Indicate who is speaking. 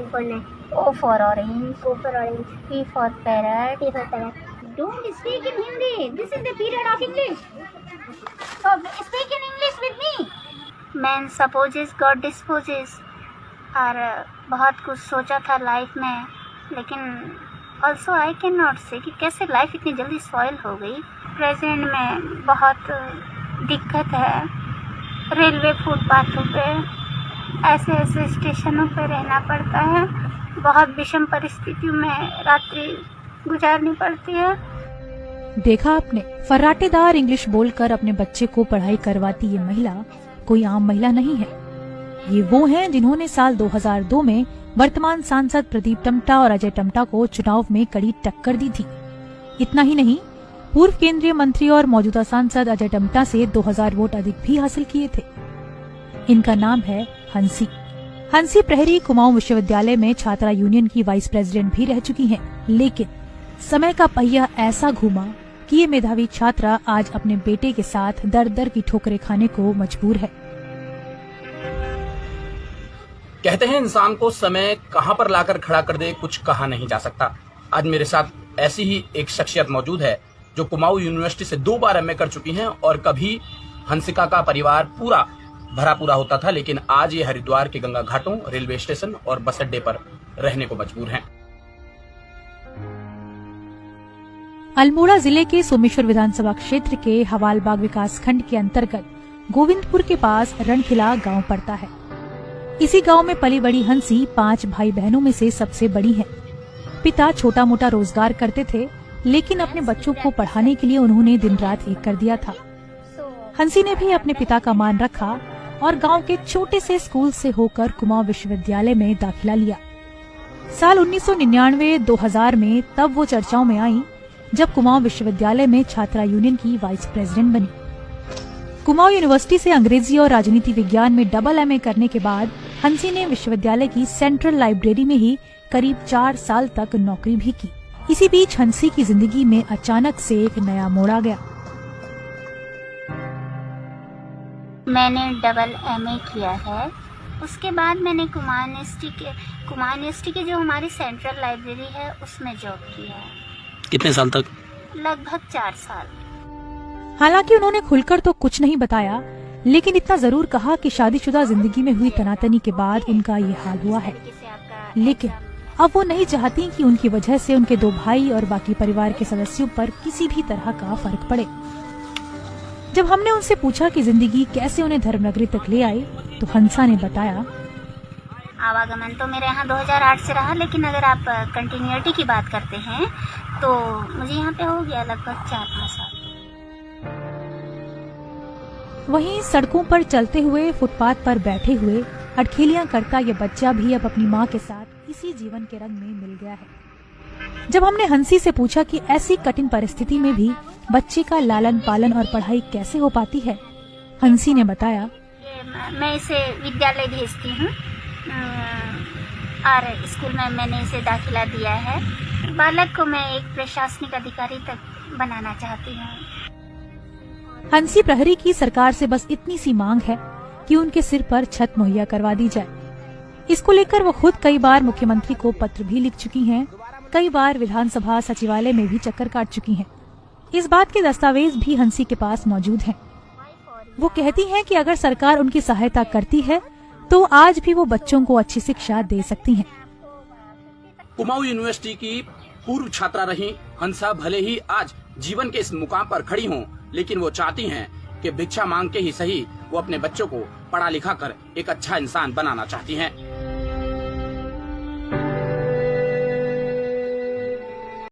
Speaker 1: बोलना है। O for orange. O for orange. P for parrot. P for parrot. Don't speak in Hindi. This is the period of English. So speak in English with me. Man supposes God disposes. और बहुत कुछ सोचा था life में, लेकिन also I can not से कि कैसे लाइफ इतनी जल्दी स्पॉइल हो गई। प्रेजेंट में बहुत दिक्कत है, रेलवे फुटपाथों पे ऐसे ऐसे स्टेशनों पे रहना पड़ता है, बहुत विषम परिस्थितियों में रात्रि गुजारनी पड़ती है।
Speaker 2: देखा आपने, फर्राटेदार इंग्लिश बोलकर अपने बच्चे को पढ़ाई करवाती ये महिला कोई आम महिला नहीं है। ये वो हैं जिन्होंने साल 2002 में वर्तमान सांसद प्रदीप टम्टा और अजय टम्टा को चुनाव में कड़ी टक्कर दी थी। इतना ही नहीं, पूर्व केंद्रीय मंत्री और मौजूदा सांसद अजय टम्टा से 2000 वोट अधिक भी हासिल किए थे। इनका नाम है हंसी। हंसी प्रहरी कुमाऊं विश्वविद्यालय में छात्रा यूनियन की वाइस प्रेसिडेंट भी रह चुकी हैं, लेकिन समय का पहिया ऐसा घूमा कि ये मेधावी छात्रा आज अपने बेटे के साथ दर दर की ठोकरें खाने को मजबूर है।
Speaker 3: कहते हैं इंसान को समय कहां पर लाकर खड़ा कर दे कुछ कहा नहीं जा सकता। आज मेरे साथ ऐसी ही एक शख्सियत मौजूद है जो कुमाऊं यूनिवर्सिटी से 2 बार एमए कर चुकी हैं और कभी हंसिका का परिवार पूरा भरा पूरा होता था, लेकिन आज ये हरिद्वार के गंगा घाटों, रेलवे स्टेशन और बस अड्डे पर रहने को मजबूर हैं।
Speaker 2: अल्मोड़ा जिले के सोमेश्वर विधानसभा क्षेत्र के हवालबाग विकास खंड के अंतर्गत गोविंदपुर के पास रणखिला गांव पड़ता है। इसी गांव में पली बड़ी हंसी 5 भाई बहनों में से सबसे बड़ी है। पिता छोटा मोटा रोजगार करते थे, लेकिन अपने बच्चों को पढ़ाने के लिए उन्होंने दिन रात एक कर दिया था। हंसी ने भी अपने पिता का मान रखा और गांव के छोटे से स्कूल से होकर कुमाऊं विश्वविद्यालय में दाखिला लिया। साल 1999-2000 में तब वो चर्चाओं में आई जब कुमाऊं विश्वविद्यालय में छात्रा यूनियन की वाइस प्रेसिडेंट बनी। कुमाऊं यूनिवर्सिटी से अंग्रेजी और राजनीति विज्ञान में डबल एमए करने के बाद हंसी ने विश्वविद्यालय की सेंट्रल लाइब्रेरी में ही करीब 4 साल तक नौकरी भी की। इसी बीच हंसी की जिंदगी में अचानक से एक नया मोड़ आ गया।
Speaker 1: मैंने डबल एमए किया है, उसके बाद मैंने कुमाऊं यूनिवर्सिटी के जो हमारी सेंट्रल लाइब्रेरी है उसमें जॉब किया है।
Speaker 3: कितने साल तक?
Speaker 1: लगभग 4 साल।
Speaker 2: हालांकि उन्होंने खुलकर तो कुछ नहीं बताया, लेकिन इतना जरूर कहा कि शादीशुदा जिंदगी में हुई तनातनी के बाद उनका ये हाल हुआ है। लेकिन अब वो नहीं चाहती कि उनकी वजह से उनके 2 भाई और बाकी परिवार के सदस्यों पर किसी भी तरह का फर्क पड़े। जब हमने उनसे पूछा कि जिंदगी कैसे उन्हें धर्मनगरी तक ले आई, तो हंसा ने बताया,
Speaker 1: आवागमन तो मेरे यहाँ 2008 से रहा, लेकिन अगर आप कंटिन्यूटी की बात करते हैं तो मुझे यहाँ पे हो गया लगभग 4-5 साल।
Speaker 2: वहीं सड़कों पर चलते हुए, फुटपाथ पर बैठे हुए अटखेलियां करता ये बच्चा भी अब अपनी माँ के साथ इसी जीवन के रंग में मिल गया है। जब हमने हंसी से पूछा कि ऐसी कठिन परिस्थिति में भी बच्चे का लालन पालन और पढ़ाई कैसे हो पाती है, हंसी ने बताया,
Speaker 1: मैं इसे विद्यालय भेजती हूँ और स्कूल में मैंने इसे दाखिला दिया है। बालक को मैं एक प्रशासनिक अधिकारी तक बनाना चाहती हूँ।
Speaker 2: हंसी प्रहरी की सरकार से बस इतनी सी मांग है कि उनके सिर पर छत मुहैया करवा दी जाए। इसको लेकर वो खुद कई बार मुख्यमंत्री को पत्र भी लिख चुकी हैं, कई बार विधानसभा सचिवालय में भी चक्कर काट चुकी हैं। इस बात के दस्तावेज भी हंसी के पास मौजूद हैं। वो कहती हैं कि अगर सरकार उनकी सहायता करती है तो आज भी वो बच्चों को अच्छी शिक्षा दे सकती हैं।
Speaker 3: कुमाऊं यूनिवर्सिटी की पूर्व छात्रा रही हंसा भले ही आज जीवन के इस मुकाम पर खड़ी हों, लेकिन वो चाहती हैं कि भिक्षा मांग के ही सही वो अपने बच्चों को पढ़ा लिखा कर एक अच्छा इंसान बनाना चाहती हैं।